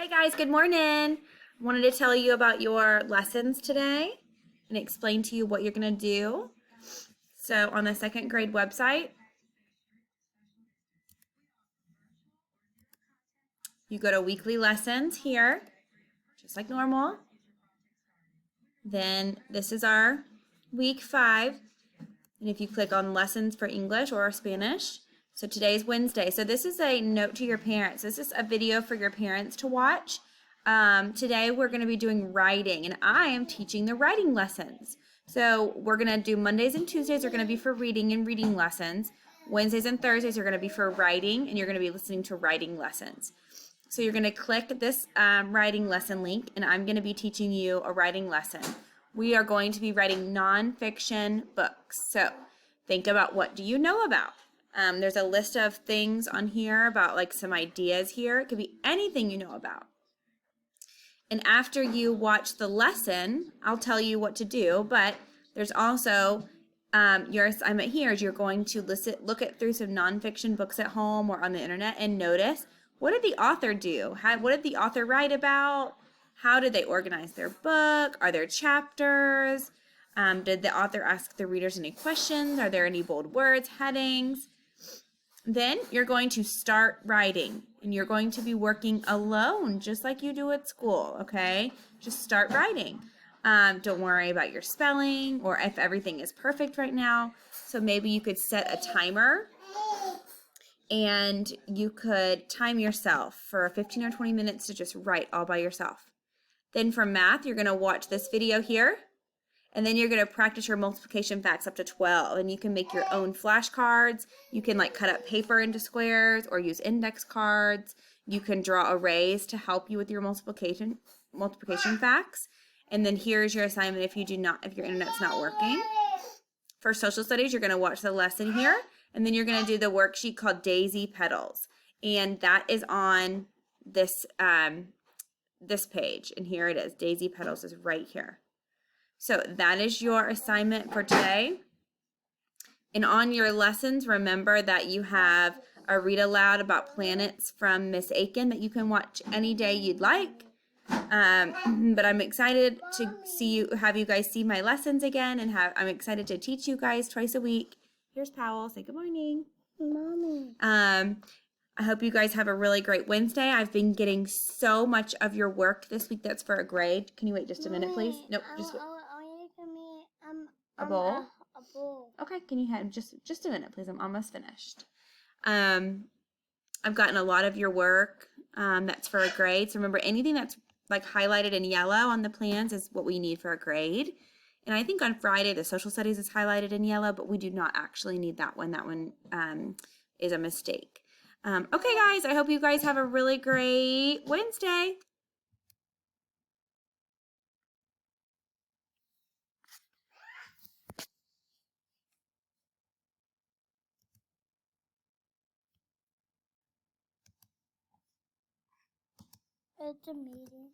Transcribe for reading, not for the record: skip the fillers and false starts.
Hey guys, good morning. I wanted to tell you about your lessons today and explain to you what you're going to do. So on the second grade website, you go to weekly lessons here, just like normal. Then this is our week 5. And if you click on lessons for English or Spanish, so today's Wednesday. So this is a note to your parents. This is a video for your parents to watch. Today we're going to be doing writing, and I am teaching the writing lessons. So we're going to do Mondays and Tuesdays are going to be for reading and reading lessons. Wednesdays and Thursdays are going to be for writing, and you're going to be listening to writing lessons. So you're going to click this writing lesson link, and I'm going to be teaching you a writing lesson. We are going to be writing nonfiction books. So think about, what do you know about? There's a list of things on here about like some ideas here. It could be anything you know about. And after you watch the lesson, I'll tell you what to do, but there's also your assignment here is you're going to look through some nonfiction books at home or on the internet and notice, what did the author do? What did the author write about? How did they organize their book? Are there chapters? Did the author ask the readers any questions? Are there any bold words, headings? Then you're going to start writing, and you're going to be working alone, just like you do at school, okay? Just start writing. Don't worry about your spelling or if everything is perfect right now. So maybe you could set a timer, and you could time yourself for 15 or 20 minutes to just write all by yourself. Then for math, you're going to watch this video here. And then you're going to practice your multiplication facts up to 12. And you can make your own flashcards. You can like cut up paper into squares or use index cards. You can draw arrays to help you with your multiplication facts. And then here's your assignment if your internet's not working. For social studies, you're going to watch the lesson here. And then you're going to do the worksheet called Daisy Petals. And that is on this, this page. And here it is. Daisy Petals is right here. So that is your assignment for today. And on your lessons, remember that you have a read aloud about planets from Miss Aiken that you can watch any day you'd like. But I'm excited to have you guys see my lessons again, and I'm excited to teach you guys twice a week. Here's Powell. Say good morning. Mommy. I hope you guys have a really great Wednesday. I've been getting so much of your work this week that's for a grade. Can you wait just a minute, please? Nope, just wait. A bowl? A bowl. Okay, can you have just a minute, please? I'm almost finished. I've gotten a lot of your work that's for a grade. So remember, anything that's like highlighted in yellow on the plans is what we need for a grade. And I think on Friday, the social studies is highlighted in yellow, but we do not actually need that one. That one is a mistake. Okay, guys, I hope you guys have a really great Wednesday. It's a meeting.